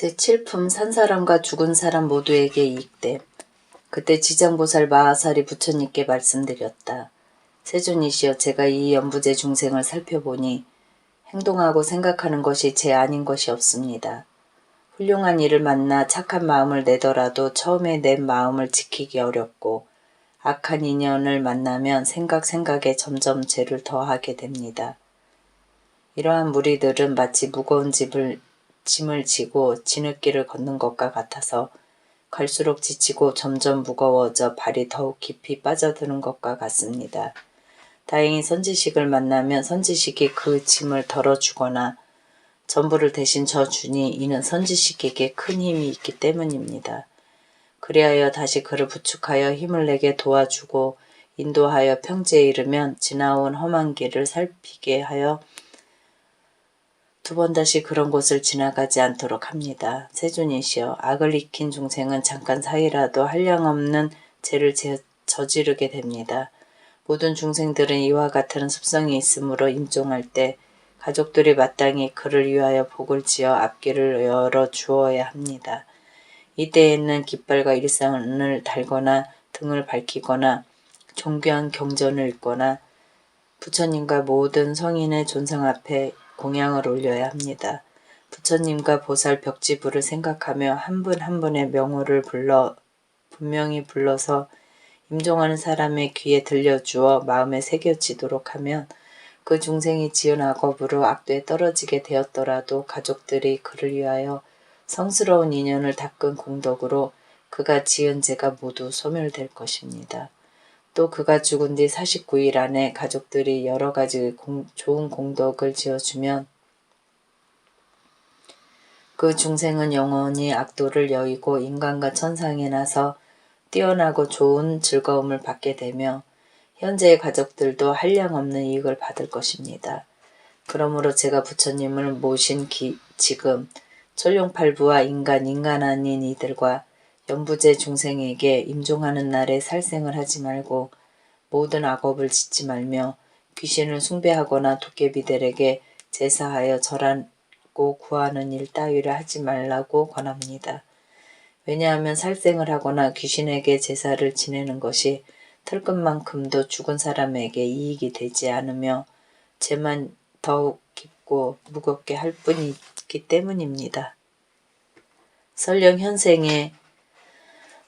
제7품 산 사람과 죽은 사람 모두에게 이익됨. 그때 지장보살 마하살이 부처님께 말씀드렸다. 세존이시여, 제가 이 연부제 중생을 살펴보니 행동하고 생각하는 것이 제 아닌 것이 없습니다. 훌륭한 이를 만나 착한 마음을 내더라도 처음에 낸 마음을 지키기 어렵고 악한 인연을 만나면 생각에 점점 죄를 더하게 됩니다. 이러한 무리들은 마치 무거운 짐을 지고 진흙길을 걷는 것과 같아서 갈수록 지치고 점점 무거워져 발이 더욱 깊이 빠져드는 것과 같습니다. 다행히 선지식을 만나면 선지식이 그 짐을 덜어주거나 전부를 대신 져주니 이는 선지식에게 큰 힘이 있기 때문입니다. 그리하여 다시 그를 부축하여 힘을 내게 도와주고 인도하여 평지에 이르면 지나온 험한 길을 살피게 하여 두 번 다시 그런 곳을 지나가지 않도록 합니다. 세존이시여, 악을 익힌 중생은 잠깐 사이라도 한량없는 죄를 저지르게 됩니다. 모든 중생들은 이와 같은 습성이 있으므로 임종할 때 가족들이 마땅히 그를 위하여 복을 지어 앞길을 열어 주어야 합니다. 이때에는 깃발과 일상을 달거나 등을 밝히거나 존귀한 경전을 읽거나 부처님과 모든 성인의 존상 앞에 공양을 올려야 합니다. 부처님과 보살 벽지부를 생각하며 한 분 한 분의 명호를 분명히 불러서 임종하는 사람의 귀에 들려주어 마음에 새겨지도록 하면 그 중생이 지은 악업으로 악도에 떨어지게 되었더라도 가족들이 그를 위하여 성스러운 인연을 닦은 공덕으로 그가 지은 죄가 모두 소멸될 것입니다. 또 그가 죽은 뒤 49일 안에 가족들이 여러 가지 좋은 공덕을 지어주면 그 중생은 영원히 악도를 여의고 인간과 천상에 나서 뛰어나고 좋은 즐거움을 받게 되며 현재의 가족들도 한량없는 이익을 받을 것입니다. 그러므로 제가 부처님을 모신 지금 천룡팔부와 인간 아닌 이들과 연부제 중생에게 임종하는 날에 살생을 하지 말고 모든 악업을 짓지 말며 귀신을 숭배하거나 도깨비들에게 제사하여 절하고 구하는 일 따위를 하지 말라고 권합니다. 왜냐하면 살생을 하거나 귀신에게 제사를 지내는 것이 털끝만큼도 죽은 사람에게 이익이 되지 않으며 죄만 더욱 깊고 무겁게 할 뿐이기 때문입니다. 설령 현생에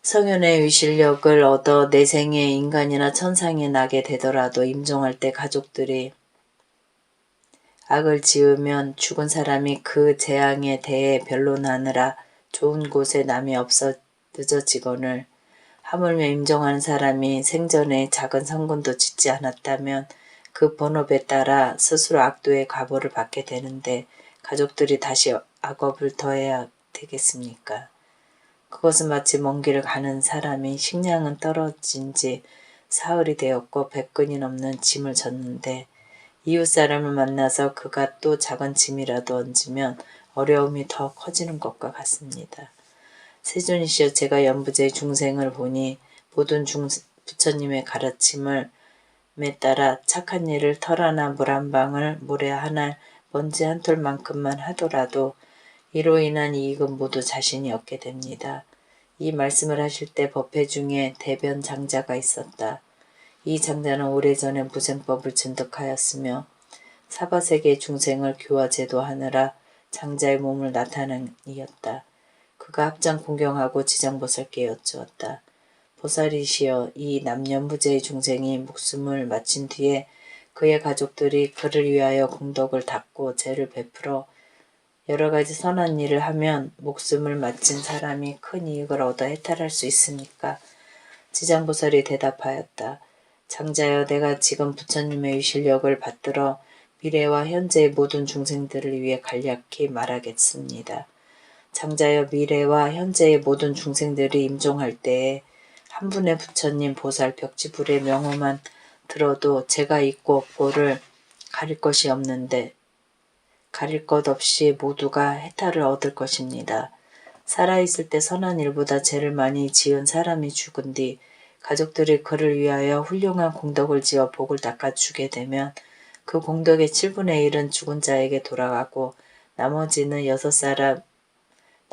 성현의 위실력을 얻어 내생에 인간이나 천상에 나게 되더라도 임종할 때 가족들이 악을 지으면 죽은 사람이 그 재앙에 대해 변론하느라 좋은 곳에 남이 없어 늦어지거늘 하물며 임종하는 사람이 생전에 작은 성군도 짓지 않았다면 그 본업에 따라 스스로 악도의 과보를 받게 되는데 가족들이 다시 악업을 더해야 되겠습니까? 그것은 마치 먼 길을 가는 사람이 식량은 떨어진 지 사흘이 되었고 100근이 넘는 짐을 졌는데 이웃 사람을 만나서 그가 또 작은 짐이라도 얹으면 어려움이 더 커지는 것과 같습니다. 세존이시여, 제가 연부제 중생을 보니 모든 부처님의 가르침에 따라 착한 일을 털 하나 물 한 방울 모래 하나 먼지 한 톨만큼만 하더라도 이로 인한 이익은 모두 자신이 얻게 됩니다. 이 말씀을 하실 때 법회 중에 대변 장자가 있었다. 이 장자는 오래전에 무생법을 증득하였으며 사바세계 중생을 교화 제도하느라 장자의 몸을 나타낸이었다. 그가 합장 공경하고 지장보살께 여쭈었다. 보살이시여, 이 남연부제의 중생이 목숨을 마친 뒤에 그의 가족들이 그를 위하여 공덕을 닦고 죄를 베풀어 여러 가지 선한 일을 하면 목숨을 마친 사람이 큰 이익을 얻어 해탈할 수 있으니까? 지장보살이 대답하였다. 장자여, 내가 지금 부처님의 위실력을 받들어 미래와 현재의 모든 중생들을 위해 간략히 말하겠습니다. 장자여, 미래와 현재의 모든 중생들이 임종할 때에 한 분의 부처님 보살 벽지불의 명호만 들어도 제가 있고 없고를 가릴 것이 없는데 가릴 것 없이 모두가 해탈을 얻을 것입니다. 살아있을 때 선한 일보다 죄를 많이 지은 사람이 죽은 뒤 가족들이 그를 위하여 훌륭한 공덕을 지어 복을 닦아주게 되면 그 공덕의 7분의 1은 죽은 자에게 돌아가고 나머지는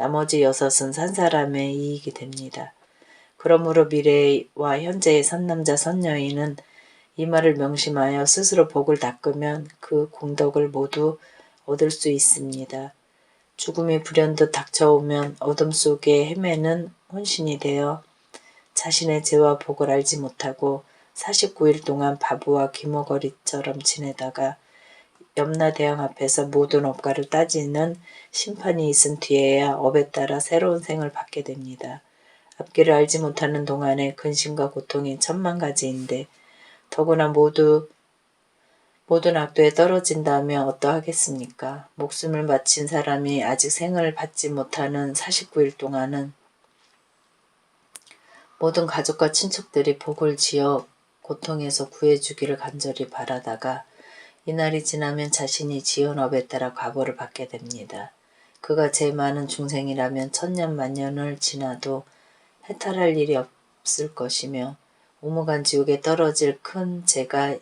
나머지 6은 산 사람의 이익이 됩니다. 그러므로 미래와 현재의 선남자 선여인은 이 말을 명심하여 스스로 복을 닦으면 그 공덕을 모두 얻을 수 있습니다. 죽음이 불현듯 닥쳐오면 어둠 속에 헤매는 혼신이 되어 자신의 죄와 복을 알지 못하고 49일 동안 바보와 기머거리처럼 지내다가 염라대왕 앞에서 모든 업과를 따지는 심판이 있은 뒤에야 업에 따라 새로운 생을 받게 됩니다. 앞길을 알지 못하는 동안에 근심과 고통이 천만 가지인데 더구나 모든 악도에 떨어진다면 어떠하겠습니까? 목숨을 바친 사람이 아직 생을 받지 못하는 49일 동안은 모든 가족과 친척들이 복을 지어 고통에서 구해주기를 간절히 바라다가 이날이 지나면 자신이 지은 업에 따라 과보를 받게 됩니다. 그가 죄 많은 중생이라면 천년 만년을 지나도 해탈할 일이 없을 것이며 오무간 지옥에 떨어질 큰 죄를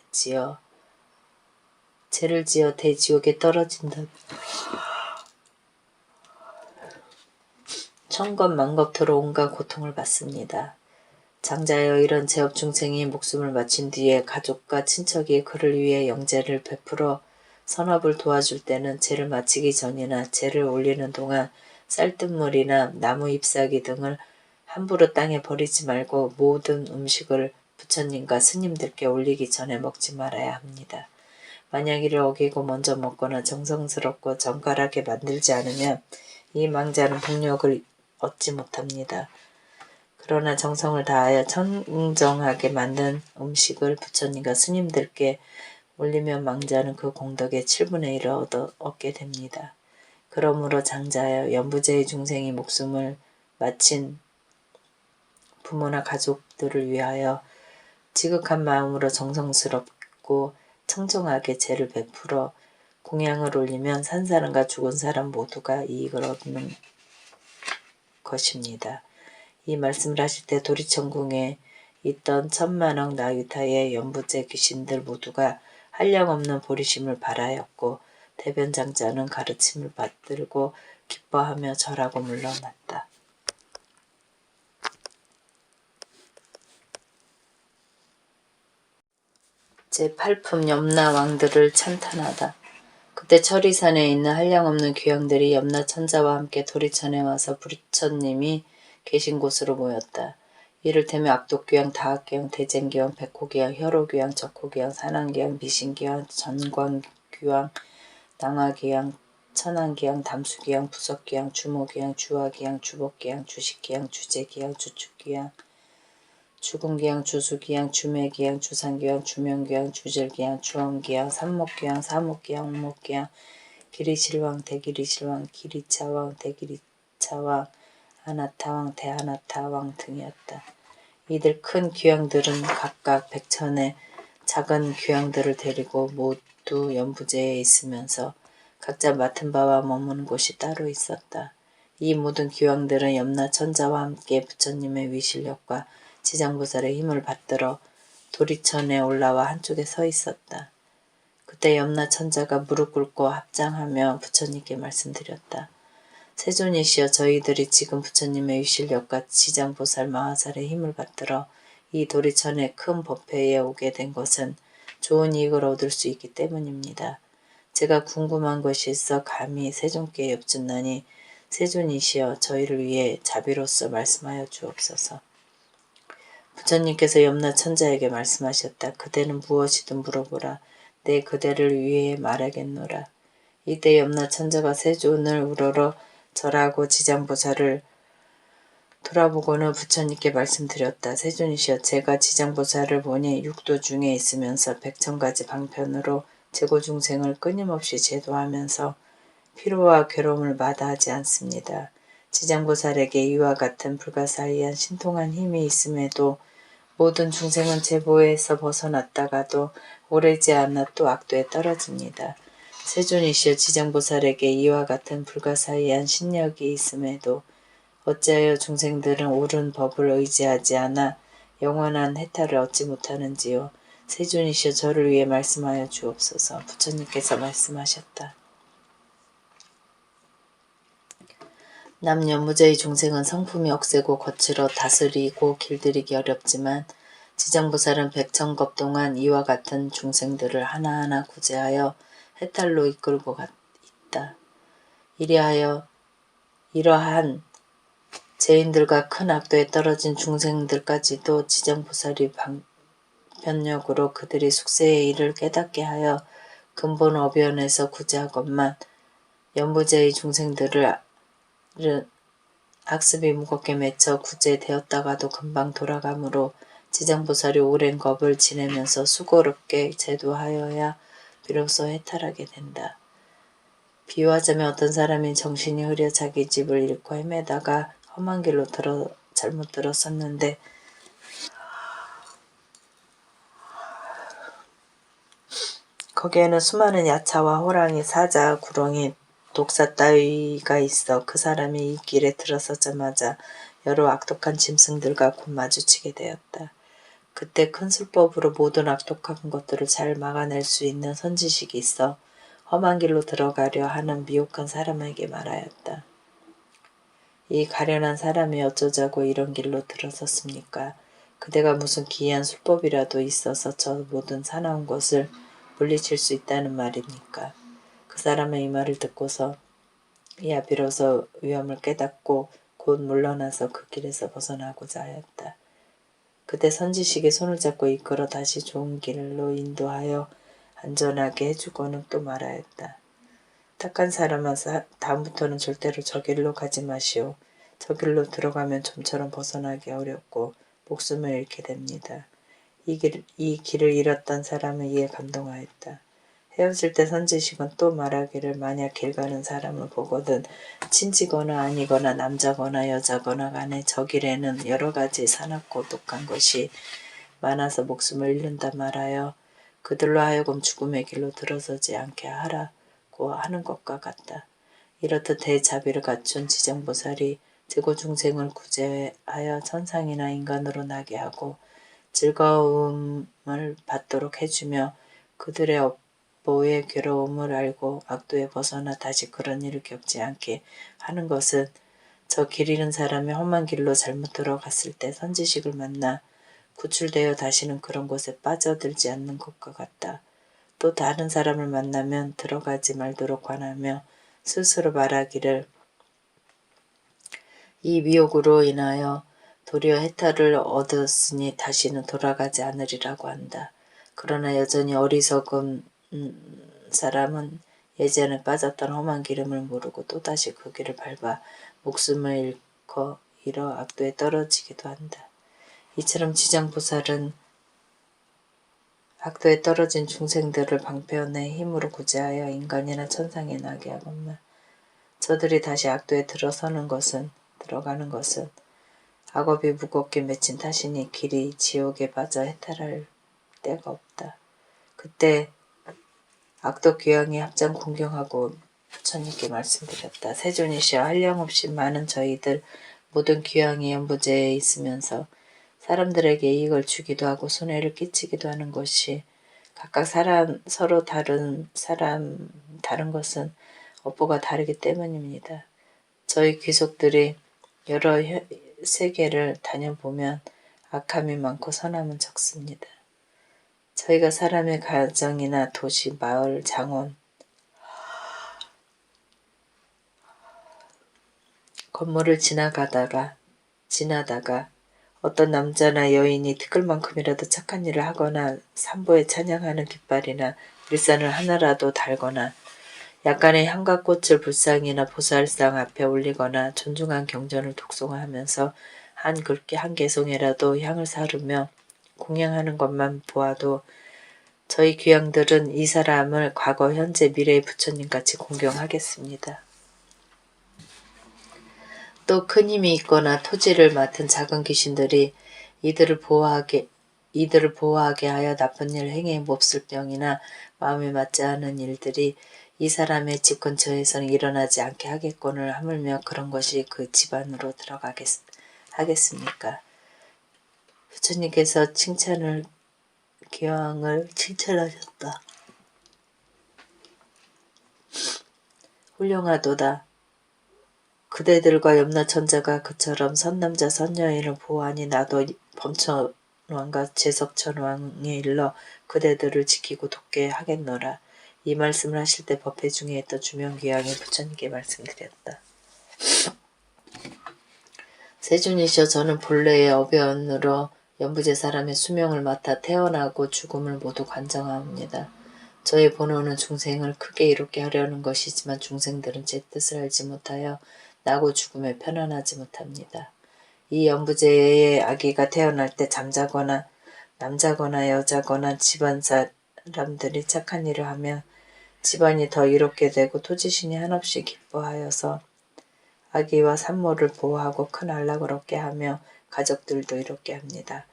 지어 대지옥에 떨어진다. 천겁만겁토록 온갖 고통을 받습니다. 장자여 이런 죄업 중생이 목숨을 마친 뒤에 가족과 친척이 그를 위해 영제를 베풀어 선업을 도와줄 때는 죄를 마치기 전이나 죄를 올리는 동안 쌀뜨물이나 나무 잎사귀 등을 함부로 땅에 버리지 말고 모든 음식을 부처님과 스님들께 올리기 전에 먹지 말아야 합니다. 만약 이를 어기고 먼저 먹거나 정성스럽고 정갈하게 만들지 않으면 이 망자는 복력을 얻지 못합니다. 그러나 정성을 다하여 청정하게 만든 음식을 부처님과 스님들께 올리면 망자는 그 공덕의 7분의 1을 얻게 됩니다. 그러므로 장자여 연부제의 중생이 목숨을 마친 부모나 가족들을 위하여 지극한 마음으로 정성스럽고 청정하게 제를 베풀어 공양을 올리면 산 사람과 죽은 사람 모두가 이익을 얻는 것입니다. 이 말씀을 하실 때 도리천궁에 있던 천만억 나유타의 연부제 귀신들 모두가 한량없는 보리심을 발하였고 대변장자는 가르침을 받들고 기뻐하며 절하고 물러났다. 제8품 염라왕들을 찬탄하다. 그때 철이산에 있는 한량없는 귀양들이 염라천자와 함께 도리천에 와서 부처님이 계신 곳으로 모였다. 이를테면 악독귀양, 다학귀양, 대쟁귀양, 백호귀양, 혈호귀양, 적호귀양, 산왕귀양, 미신귀양, 전광귀양, 낭화귀양, 천왕귀양, 담수귀양, 부석귀양, 주모귀양, 주화귀양, 주복귀양, 주식귀양, 주재귀양, 주축귀양, 주궁귀양, 주수귀양, 주매귀양, 주상귀양, 주명귀양, 주질귀양, 주엄귀양, 삼목귀양, 사목귀양, 옥목귀양, 기리실왕, 대기리실왕, 기리차왕, 대기리차왕, 아나타왕, 대아나타왕 등이었다. 이들 큰 귀양들은 각각 100천의 작은 귀양들을 데리고 모두 연부제에 있으면서 각자 맡은 바와 머무는 곳이 따로 있었다. 이 모든 귀양들은 염라천자와 함께 부처님의 위실력과 지장보살의 힘을 받들어 도리천에 올라와 한쪽에 서 있었다. 그때 염라천자가 무릎 꿇고 합장하며 부처님께 말씀드렸다. 세존이시여 저희들이 지금 부처님의 위실력과 지장보살 마하살의 힘을 받들어 이 도리천의 큰 법회에 오게 된 것은 좋은 이익을 얻을 수 있기 때문입니다. 제가 궁금한 것이 있어 감히 세존께 여쭙나니 세존이시여 저희를 위해 자비로서 말씀하여 주옵소서. 부처님께서 염라천자에게 말씀하셨다. 그대는 무엇이든 물어보라. 내 그대를 위해 말하겠노라. 이때 염라천자가 세존을 우러러 절하고 지장보살을 돌아보고는 부처님께 말씀드렸다. 세존이시여 제가 지장보살을 보니 육도 중에 있으면서 백천가지 방편으로 제고중생을 끊임없이 제도하면서 피로와 괴로움을 마다하지 않습니다. 지장보살에게 이와 같은 불가사의한 신통한 힘이 있음에도 모든 중생은 제보에서 벗어났다가도 오래지 않아 또 악도에 떨어집니다. 세존이시여 지장보살에게 이와 같은 불가사의한 신력이 있음에도 어찌하여 중생들은 옳은 법을 의지하지 않아 영원한 해탈을 얻지 못하는지요. 세존이시여 저를 위해 말씀하여 주옵소서. 부처님께서 말씀하셨다. 남녀 무죄의 중생은 성품이 억세고 거칠어 다스리고 길들이기 어렵지만 지정보살은 백천겁 동안 이와 같은 중생들을 하나하나 구제하여 해탈로 이끌고 있다. 이러한 죄인들과 큰 악도에 떨어진 중생들까지도 지정보살이 방편력으로 그들이 숙세의 일을 깨닫게 하여 근본 어변에서 구제하건만 연부죄의 중생들을 악습이 무겁게 맺혀 구제되었다가도 금방 돌아가므로 지정보살이 오랜 겁을 지내면서 수고롭게 제도하여야 비로소 해탈하게 된다. 비유하자면 어떤 사람이 정신이 흐려 자기 집을 잃고 헤매다가 험한 길로 잘못 들었었는데 거기에는 수많은 야차와 호랑이, 사자, 구렁이, 독사 따위가 있어 그 사람이 이 길에 들어서자마자 여러 악독한 짐승들과 곧 마주치게 되었다. 그때 큰 술법으로 모든 악독한 것들을 잘 막아낼 수 있는 선지식이 있어 험한 길로 들어가려 하는 미혹한 사람에게 말하였다. 이 가련한 사람이 어쩌자고 이런 길로 들어섰습니까? 그대가 무슨 기이한 술법이라도 있어서 저 모든 사나운 것을 물리칠 수 있다는 말입니까? 그 사람은 이 말을 듣고서 이야 비로소 위험을 깨닫고 곧 물러나서 그 길에서 벗어나고자 하였다. 그때 선지식이 손을 잡고 이끌어 다시 좋은 길로 인도하여 안전하게 해주고는 또 말하였다. 착한 사람아, 다음부터는 절대로 저 길로 가지 마시오. 저 길로 들어가면 좀처럼 벗어나기 어렵고 목숨을 잃게 됩니다. 이 길을 잃었던 사람은 이에 감동하였다. 헤어질 때 선지식은 또 말하기를 만약 길 가는 사람을 보거든 친지거나 아니거나 남자거나 여자거나 간에 저 길에는 여러 가지 사납고 독한 것이 많아서 목숨을 잃는다 말하여 그들로 하여금 죽음의 길로 들어서지 않게 하라고 하는 것과 같다. 이렇듯 대자비를 갖춘 지정보살이 지고중생을 구제하여 천상이나 인간으로 나게 하고 즐거움을 받도록 해주며 그들의 업보의 괴로움을 알고 악도에 벗어나 다시 그런 일을 겪지 않게 하는 것은 저 길 잃은 사람이 험한 길로 잘못 들어갔을 때 선지식을 만나 구출되어 다시는 그런 곳에 빠져들지 않는 것과 같다. 또 다른 사람을 만나면 들어가지 말도록 권하며 스스로 말하기를 이 미혹으로 인하여 도리어 해탈을 얻었으니 다시는 돌아가지 않으리라고 한다. 그러나 여전히 어리석은 사람은 예전에 빠졌던 험한 기름을 모르고 또다시 그 길을 밟아 목숨을 잃어 악도에 떨어지기도 한다. 이처럼 지장보살은 악도에 떨어진 중생들을 방편의 힘으로 구제하여 인간이나 천상에 나게 하건만 저들이 다시 악도에 들어가는 것은 악업이 무겁게 맺힌 탓이니 길이 지옥에 빠져 해탈할 데가 없다. 그때 악도 귀양이 합장 공경하고 부처님께 말씀드렸다. 세존이시여 한량없이 많은 저희들 모든 귀양이 연부제에 있으면서 사람들에게 이익을 주기도 하고 손해를 끼치기도 하는 것이 각각 서로 다른 것은 업보가 다르기 때문입니다. 저희 귀속들이 여러 세계를 다녀보면 악함이 많고 선함은 적습니다. 저희가 사람의 가정이나 도시, 마을, 장원, 건물을 지나다가 어떤 남자나 여인이 티끌만큼이라도 착한 일을 하거나 산보에 찬양하는 깃발이나 일산을 하나라도 달거나 약간의 향과꽃을 불상이나 보살상 앞에 올리거나 존중한 경전을 독송하면서 한 개송이라도 향을 사르며 공양하는 것만 보아도 저희 귀양들은 이 사람을 과거, 현재, 미래의 부처님같이 공경하겠습니다. 또 큰 힘이 있거나 토지를 맡은 작은 귀신들이 이들을 보호하게 하여 나쁜 일을 행해 몹쓸 병이나 마음에 맞지 않은 일들이 이 사람의 집 근처에서는 일어나지 않게 하겠거늘 하물며 그런 것이 그 집안으로 하겠습니까? 부처님께서 기왕을 칭찬하셨다. 훌륭하도다. 그대들과 염라천자가 그처럼 선남자 선여인을 보호하니 나도 범천왕과 제석천왕에 일러 그대들을 지키고 돕게 하겠노라. 이 말씀을 하실 때 법회 중에 있던 주명귀양이 부처님께 말씀드렸다. 세존이시여, 저는 본래의 어변으로 연부제 사람의 수명을 맡아 태어나고 죽음을 모두 관정하옵니다. 저의 본원은 중생을 크게 이롭게 하려는 것이지만 중생들은 제 뜻을 알지 못하여 나고 죽음에 편안하지 못합니다. 이 연부제의 아기가 태어날 때 잠자거나 남자거나 여자거나 집안 사람들이 착한 일을 하면 집안이 더 이롭게 되고 토지신이 한없이 기뻐하여서 아기와 산모를 보호하고 큰 안락을 얻게 하며 가족들도 이롭게 합니다.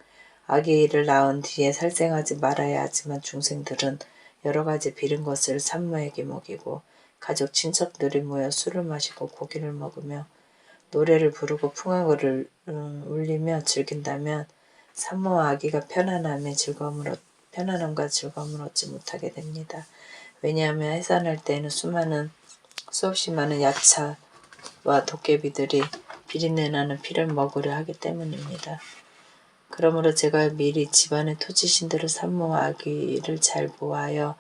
아기를 낳은 뒤에 살생하지 말아야 하지만 중생들은 여러 가지 비린 것을 산모에게 먹이고 가족 친척들이 모여 술을 마시고 고기를 먹으며 노래를 부르고 풍악을 울리며 즐긴다면 산모와 아기가 편안함과 즐거움을 얻지 못하게 됩니다. 왜냐하면 해산할 때에는 수없이 많은 야차와 도깨비들이 비린내 나는 피를 먹으려 하기 때문입니다. 그러므로 제가 미리 집안의 토지신들을 산모와 아기를 잘 보호하여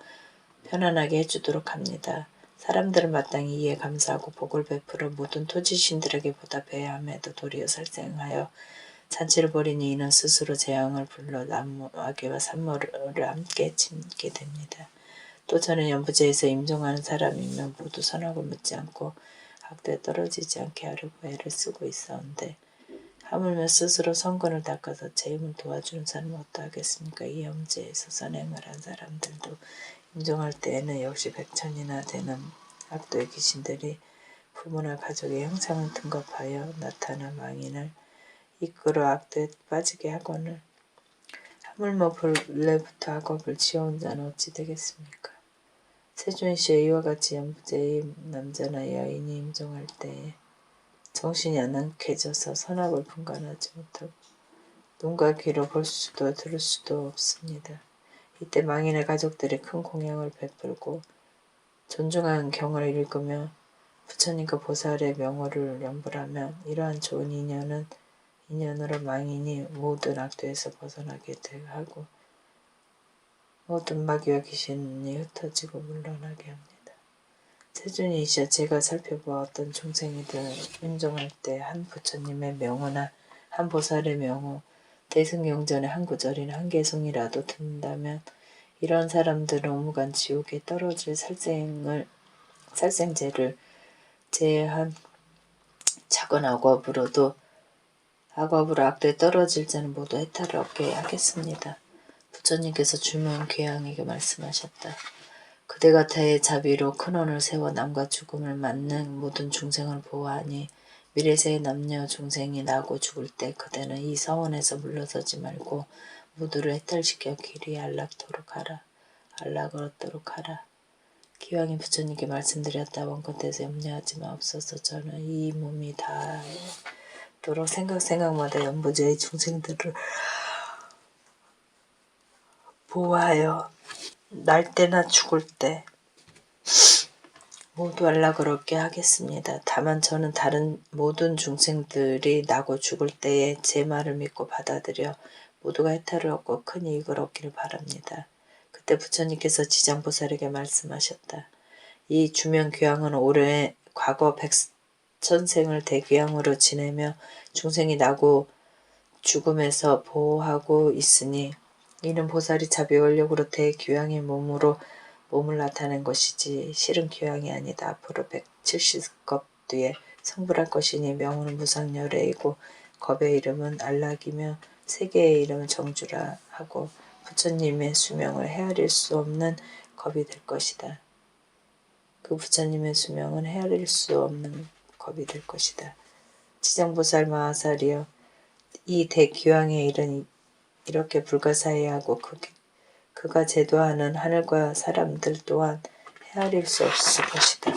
편안하게 해주도록 합니다. 사람들은 마땅히 이에 감사하고 복을 베풀어 모든 토지신들에게 보답해야 함에도 도리어 살생하여 잔치를 벌이니 이는 스스로 재앙을 불러 아기와 산모를 함께 짓게 됩니다. 또 저는 연부제에서 임종하는 사람이면 모두 선악을 묻지 않고 악대에 떨어지지 않게 하려고 애를 쓰고 있었는데 하물며 스스로 성근을 닦아서 제 힘을 도와주는 사람은 어떠하겠습니까? 이 염제에서 선행을 한 사람들도 임종할 때에는 역시 100천이나 되는 악도의 귀신들이 부모나 가족의 형상을 둔갑하여 나타나 망인을 이끌어 악도에 빠지게 하거늘 하물며 본래부터 악업을 지어온 자는 어찌 되겠습니까? 세존시여, 이와 같이 연부제의 남자나 여인이 임종할 때에 정신이 안락해져서 선악을 분간하지 못하고 눈과 귀로 볼 수도 들을 수도 없습니다. 이때 망인의 가족들이 큰 공양을 베풀고 존중하는 경을 읽으며 부처님과 보살의 명호를 연불하면 이러한 좋은 인연으로 망인이 모든 악도에서 벗어나게 하고 모든 마귀와 귀신이 흩어지고 물러나게 합니다. 세존이시여, 제가 살펴보아 어떤 중생이든 임종할 때 한 부처님의 명호나 한 보살의 명호, 대승경전의 한 구절이나 한 개송이라도 듣는다면 이런 사람들은 오무간 지옥에 떨어질 살생제를 제한 작은 악업으로 악도에 떨어질 자는 모두 해탈을 얻게 하겠습니다. 부처님께서 주명귀양에게 말씀하셨다. 그대가 대의 자비로 큰원을 세워 남과 죽음을 맞는 모든 중생을 보호하니 미래세의 남녀 중생이 나고 죽을 때 그대는 이 서원에서 물러서지 말고 모두를 해탈시켜 길이 안락을 얻도록 하라. 기왕이 부처님께 말씀드렸다. 원컨대에서 염려하지 마옵소서. 저는 이 몸이 닿도록 생각마다 연부제의 중생들을 보호하여 날 때나 죽을 때 모두 안락을 얻게 하겠습니다. 다만 저는 다른 모든 중생들이 나고 죽을 때에 제 말을 믿고 받아들여 모두가 해탈을 얻고 큰 이익을 얻기를 바랍니다. 그때 부처님께서 지장보살에게 말씀하셨다. 이 주명귀양은 올해 과거 백천생을 대귀양으로 지내며 중생이 나고 죽음에서 보호하고 있으니 이는 보살이 자비원력으로 대귀양의 몸을 나타낸 것이지 실은 귀양이 아니다. 앞으로 170겁 뒤에 성불할 것이니 명호는 무상열애이고 겁의 이름은 안락이며 세계의 이름은 정주라 하고 부처님의 수명을 헤아릴 수 없는 겁이 될 것이다. 그 부처님의 수명은 헤아릴 수 없는 겁이 될 것이다. 지장보살 마하살이여, 이 대귀양의 일은 이렇게 불가사의하고 그가 제도하는 하늘과 사람들 또한 헤아릴 수 없을 것이다.